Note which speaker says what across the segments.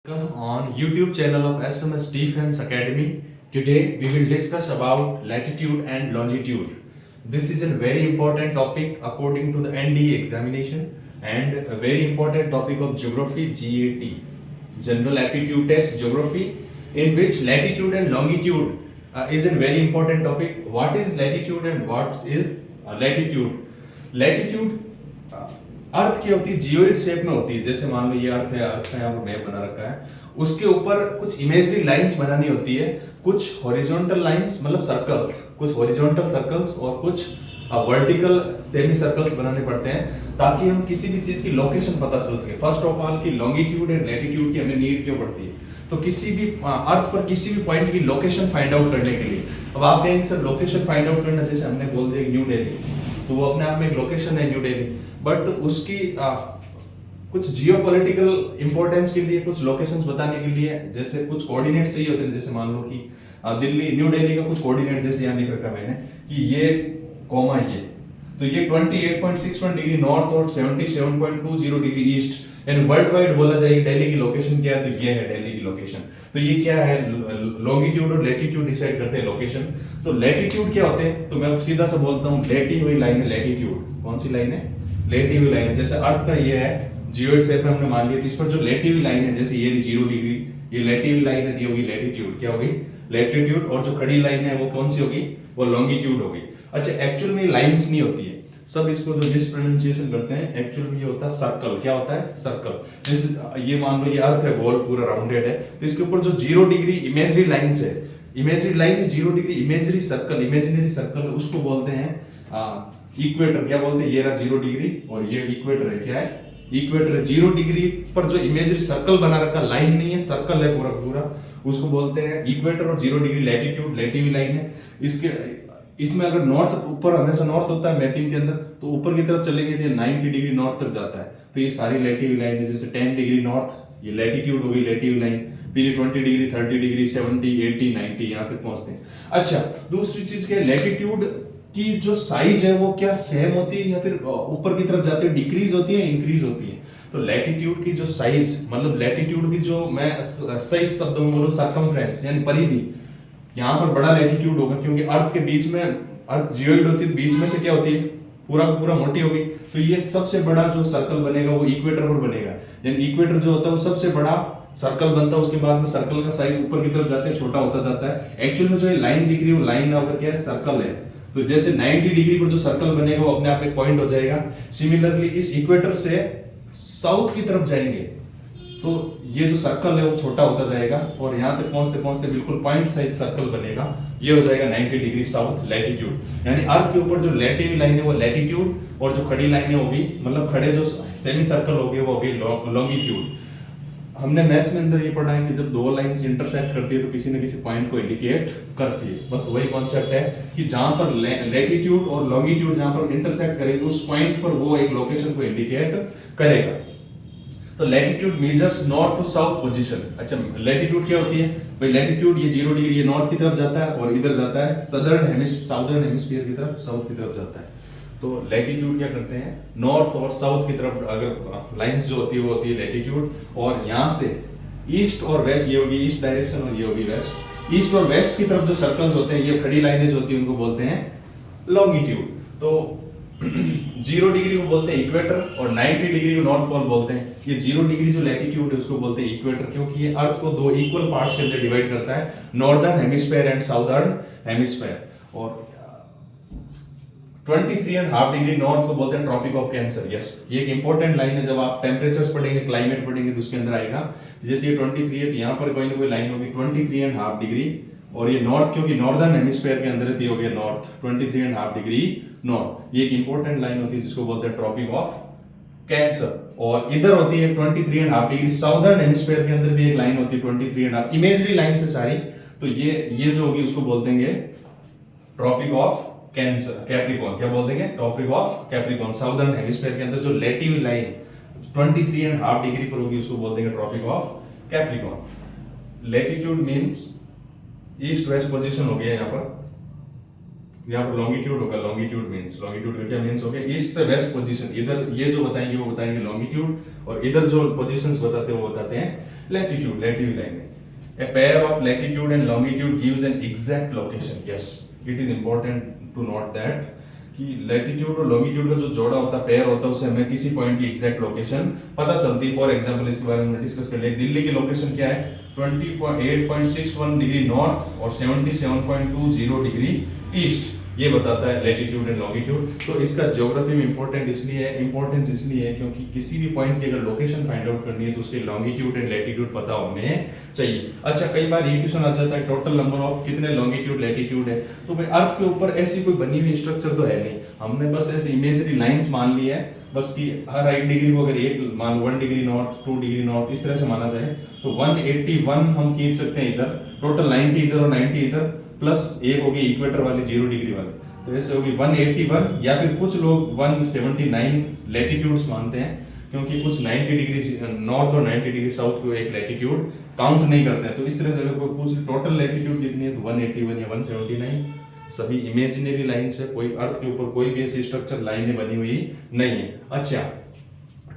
Speaker 1: Welcome on YouTube channel of SMS Defense Academy. Today we will discuss about latitude and longitude. This is a very important topic according to the NDE examination and a very important topic of geography GAT, General Aptitude Test Geography, in which latitude and longitude is a very important topic. What is latitude and what is latitude? Latitude अर्थ क्या होती है, geoid shape में होती है। जैसे मान लो ये अर्थ है, अर्थ का यहाँ पर मैप बना रखा है, उसके ऊपर कुछ इमेजरी लाइंस बनानी होती है, कुछ हॉरिजॉन्टल लाइंस मतलब सर्कल्स, कुछ हॉरिजॉन्टल सर्कल्स और कुछ वर्टिकल सेमी सर्कल्स बनाने पड़ते हैं ताकि हम किसी भी चीज की लोकेशन पता चल सके। फर्स्ट ऑफ ऑल की लॉन्गिट्यूड एंड लैटिट्यूड की हमें नीड क्यों पड़ती है? तो किसी भी अर्थ पर किसी भी पॉइंट की लोकेशन फाइंड आउट करने के लिए। अब आप कहेंगे सर लोकेशन फाइंड आउट करना, जैसे हमने बोल दिया न्यू दिल्ली, तो वो अपने आप में एक लोकेशन है न्यू दिल्ली, बट उसकी कुछ जियोपॉलिटिकल इंपॉर्टेंस के लिए, कुछ लोकेशंस बताने के लिए जैसे कुछ कोऑर्डिनेट्स चाहिए होते हैं। जैसे मान लो कि दिल्ली न्यू दिल्ली का कुछ कोऑर्डिनेट जैसे यहाँ लिख रखा मैंने कि ये कॉमा ये, तो ये 28.61 डिग्री नॉर्थ और 77.20 डिग्री ईस्ट, यानी वर्ल्ड वाइड बोला जाए दिल्ली की लोकेशन क्या है, तो ये है दिल्ली की लोकेशन। तो ये क्या है, लॉन्गिट्यूड और लैटिट्यूड डिसाइड करते हैं लोकेशन। तो लैटिट्यूड क्या होते हैं, तो मैं सीधा सा बोलता हूँ लेटी हुई लाइन है लैटिट्यूड। कौन सी लाइन है? लेटी हुई लाइन है। जैसे अर्थ का ये है जियोइड शेप में हमने मान लिया, तो इस पर जो लेटी हुई लाइन है, जैसे ये 0 डिग्री, ये लेटी हुई लाइन है, ये होगी लैटिट्यूड। क्या होगी? लैटिट्यूड। और जो खड़ी लाइन है वो कौन सी होगी? वो लॉन्गिट्यूड होगी। अच्छा, एक्चुअल में लाइंस नहीं होती है, सब इसको जो मिसप्रोनाउंसिएशन करते हैं, एक्चुअल में ये होता है सर्कल। क्या होता है? सर्कल। जैसे ये मान लो ये अर्थ है, गोल पूरा राउंडेड है, तो इसके ऊपर जो 0 डिग्री इमेजरी लाइंस है, इमेजरी लाइन में 0 degree imagery circle, imaginary circle, उसको बोलते हैं इक्वेटर। क्या बोलते हैं? ये रहा 0 डिग्री और ये इक्वेटर है। क्या है? इक्वेटर है। 0 डिग्री पर जो इमेजरी सर्कल बना रखा, लाइन नहीं है, सर्कल है पूरा पूरा, उसको बोलते हैं इक्वेटर। और 0 डिग्री लैटिट्यूड, लेटी हुई लाइन है। इसमें अगर नॉर्थ, ऊपर हमेशा नॉर्थ होता है मैपिंग के अंदर, तो ऊपर की तरफ चलेंगे तो 90 डिग्री नॉर्थ तक जाता है। तो ये सारी लेटी हुई लाइन है। जैसे 10 डिग्री नॉर्थ, ये लैटिट्यूड हो गई लेटी हुई लाइन। फिर ये 20 डिग्री, 30 डिग्री, 70, 80, 90 यहाँ तक पहुंचते हैं। अच्छा, दूसरी चीज क्या है, लैटिट्यूड की जो साइज है वो क्या सेम होती है या फिर ऊपर की तरफ जाते डिक्रीज होती है, इंक्रीज होती है? तो लैटिट्यूड की जो साइज, मतलब लैटिट्यूड की जो, मैं सही शब्दों में बोलूं, सर्कमफ्रेंस यानी परिधि, यहाँ पर बड़ा लैटिट्यूड होगा क्योंकि अर्थ के बीच में, अर्थ जियोइड होती है, बीच में से क्या होती है, पूरा पूरा मोटी होगी। तो ये सबसे बड़ा जो सर्कल बनेगा वो इक्वेटर पर बनेगा। यानी इक्वेटर जो होता है वो सबसे बड़ा सर्कल बनता है। उसके बाद में सर्कल का साइज ऊपर की तरफ जाते हैं, छोटा होता जाता है। एक्चुअल में जो ये लाइन दिख रही है वो लाइन ना होकर क्या है, सर्कल है। तो जैसे 90 डिग्री पर जो सर्कल बनेगा वो अपने आप एक पॉइंट हो जाएगा। सिमिलरली इस इक्वेटर से साउथ की तरफ जाएंगे तो ये जो सर्कल है वो छोटा होता जाएगा और यहाँ तक पहुंचते पहुंचते बिल्कुल पॉइंट साइज सर्कल बनेगा। ये हो जाएगा 90 डिग्री साउथ लैटिट्यूड। यानी अर्थ के ऊपर जो लेटी हुई लाइन है वो लैटिट्यूड, और जो खड़ी लाइन है वो भी, मतलब खड़े जो सेमी सर्कल हो गए वो हो गई लॉन्गिट्यूड। हमने मैथ्स में अंदर ये पढ़ा है कि जब दो लाइंस इंटरसेक्ट करती है तो किसी न किसी पॉइंट को इंडिकेट करती है। बस वही कॉन्सेप्ट है कि जहां पर लैटिट्यूड और लॉन्गिट्यूड जहां पर इंटरसेक्ट करेंगे उस पॉइंट पर वो एक लोकेशन को इंडिकेट करेगा। तो latitude measures north to south position. अच्छा, लैटिट्यूड क्या होती है भाई? लैटिट्यूड ये 0 डिग्री, ये नॉर्थ की तरफ जाता है और इधर जाता है साउदर्न हेमिस्फीयर की तरफ, साउथ की तरफ जाता है। तो लैटिट्यूड क्या करते हैं, नॉर्थ और साउथ की तरफ अगर लाइंस जो होती है वो होती है लैटिट्यूड। और यहाँ से ईस्ट और वेस्ट, ये होगी ईस्ट डायरेक्शन और ये होगी वेस्ट। ईस्ट और वेस्ट की तरफ जो सर्कल्स होते हैं, ये खड़ी लाइनें जो होती है उनको बोलते हैं लॉन्गिट्यूड। तो 0 डिग्री को बोलते हैं इक्वेटर और 90 डिग्री को नॉर्थ पोल बोलते हैं। ये 0 डिग्री जो लैटिट्यूड है उसको बोलते हैं इक्वेटर, क्योंकि ये अर्थ को दो इक्वल पार्ट्स के अंदर डिवाइड करता है, northern hemisphere and southern hemisphere. और 23.5 डिग्री नॉर्थ को बोलते हैं ट्रॉपिक ऑफ कैंसर। यस, ये एक इंपॉर्टेंट लाइन है। जब आप टेम्परेचर्स पढ़ेंगे, क्लाइमेट पढ़ेंगे तो उसके अंदर आएगा। जैसे ये 23 है तो यहाँ पर कोई ना कोई लाइन होगी 23.5 डिग्री, और ये नॉर्थ क्योंकि नॉर्दर्न हेमिस्फीयर के अंदर है तो ये हो गया नॉर्थ, 23.5 डिग्री नॉर्थ। ये एक इंपॉर्टेंट लाइन होती है जिसको बोलते हैं ट्रॉपिक ऑफ कैंसर। और इधर होती है 23.5 डिग्री साउदर्न हेमिस्फीयर के अंदर भी एक लाइन होती है 23.5, इमेजरी लाइन से सारी। तो ये जो होगी उसको बोलते हैं ट्रॉपिक ऑफ कैंसर, कैप्रिकॉर्न। क्या बोल देंगे? Tropic of Capricorn. Southern hemisphere के अंदर जो लेटी हुई लाइन 23.5 डिग्री पर होगी उसको बोल देंगे tropic of Capricorn. Latitude means east west position हो गया। यहाँ पर लॉन्गिट्यूड होगा, लॉन्गिट्यूड मींस, लॉन्गिट्यूड का क्या मींस हो गया, ईस्ट से वेस्ट पोजीशन। इधर ये जो बताएंगे वो बताएंगे लॉन्गिट्यूड, और इधर जो पोजीशंस बताते हैं वो बताते हैं लैटिट्यूड लैटिट्यूड लाइन है। A pair of latitude and longitude gives an exact location. Yes, it is important to note that कि लैटिट्यूड और लॉन्गिट्यूड का जो जोड़ा होता है, पेयर होता है, उससे हमें किसी पॉइंट की एग्जैक्ट लोकेशन पता चलती है। फॉर एग्जांपल इसके बारे में डिस्कस कर ले। दिल्ली की लोकेशन क्या है? 28.61 डिग्री नॉर्थ और 77.20 डिग्री ईस्ट, ये बताता है लैटिट्यूड एंड लॉन्गिट्यूड। तो इसका ज्योग्राफी में इंपॉर्टेंस इसलिए है क्योंकि किसी भी पॉइंट की अगर लोकेशन फाइंड आउट करनी है तो उसके लॉन्गिट्यूड एंड लैटिट्यूड पता होने चाहिए। अच्छा, कई बार ये क्वेश्चन आ जाता है टोटल नंबर ऑफ कितने लॉन्गिट्यूड लैटिट्यूड है, तो भाई अर्थ के ऊपर ऐसी कोई बनी हुई स्ट्रक्चर तो है नहीं, हमने बस ऐसी इमेजरी लाइंस मान ली है बस कि हर 1 डिग्री को अगर एक मान 1 डिग्री नॉर्थ 2 डिग्री नॉर्थ इस तरह से माना जाए तो 181 हम खींच सकते हैं इधर, टोटल 90 इधर और 90 इधर, प्लस एक होगी इक्वेटर वाली 0 डिग्री वाली, तो ऐसे होगी 181। या फिर कुछ लोग 179 लैटिट्यूड्स मानते हैं क्योंकि कुछ 90 डिग्री नॉर्थ और 90 डिग्री साउथ को एक लैटिट्यूड काउंट नहीं करते हैं। तो इस तरह से अगर कोई पूछ टोटल लैटिट्यूड कितनी है तो 181 या 179, सभी इमेजिनरी लाइन से, कोई अर्थ के ऊपर कोई भी ऐसी स्ट्रक्चर लाइनें बनी हुई नहीं है। अच्छा,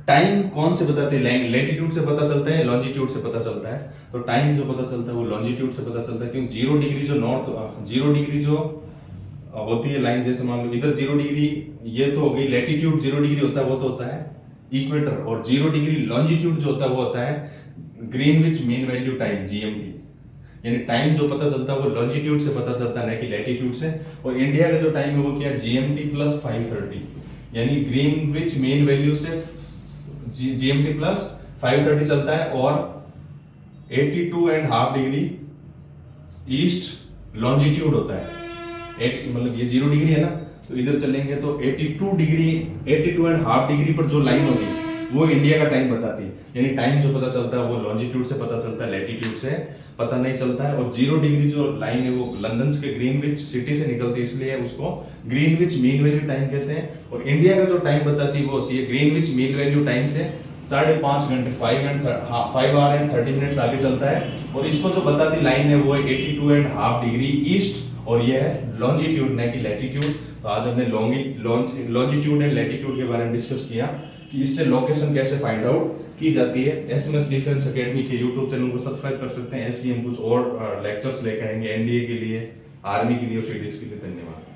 Speaker 1: टाइम कौन से बताते हैं? लैटिट्यूड से पता चलता है, लॉन्जिट्यूड से पता चलता है। तो टाइम जो पता चलता है वो लॉन्जिट्यूड से पता चलता है क्योंकि 0 डिग्री जो नॉर्थ 0 डिग्री जो होती है लाइन, जैसे मान लो इधर 0 डिग्री, ये तो हो गई लैटिट्यूड 0 डिग्री होता है, वो तो होता है इक्वेटर, और 0 डिग्री लॉन्जिट्यूड जो होता है वो होता है Greenwich mean value time, GMT. यानी टाइम जो पता चलता है वो लॉन्जिट्यूड से पता चलता है, ना कि लैटिट्यूड से। और इंडिया का जो टाइम है वो क्या है? जीएमटी प्लस 530, यानी ग्रीनविच मीन वैल्यू से जीएमटी प्लस 530 चलता है, और 82.5 डिग्री ईस्ट लॉन्जिट्यूड होता है। मतलब ये 0 डिग्री है ना, तो इधर चलेंगे तो 82 डिग्री 82.5 डिग्री पर जो लाइन होगी वो इंडिया का टाइम बताती है। यानी टाइम जो पता चलता है वो लॉन्जिट्यूड से पता चलता है, लैटिट्यूड से पता नहीं चलता है। और 0 डिग्री जो लाइन है वो लंदन के ग्रीनविच सिटी से निकलती है, इसलिए उसको ग्रीनविच मीन वैल्यू टाइम कहते हैं। और इंडिया का जो टाइम बताती है वो होती है ग्रीनविच मीन वैल्यू टाइम से 5.5 घंटे 5 आवर एंड 30 मिनट्स आगे चलता है। और इसको जो बताती लाइन है वो है 82.5 डिग्री ईस्ट, और ये है लॉन्जिट्यूड, ना कि लैटिट्यूड। तो आज हमने लॉन्जिट्यूड एंड लैटिट्यूड के बारे में डिस्कस किया कि इससे लोकेशन कैसे फाइंड आउट की जाती है। एसएमएस डिफेंस एकेडमी के यूट्यूब चैनल को सब्सक्राइब कर सकते हैं। ऐसे ही हम कुछ और लेक्चर्स लेकर आएंगे एनडीए के लिए, आर्मी के लिए और सीडीएस के लिए। धन्यवाद।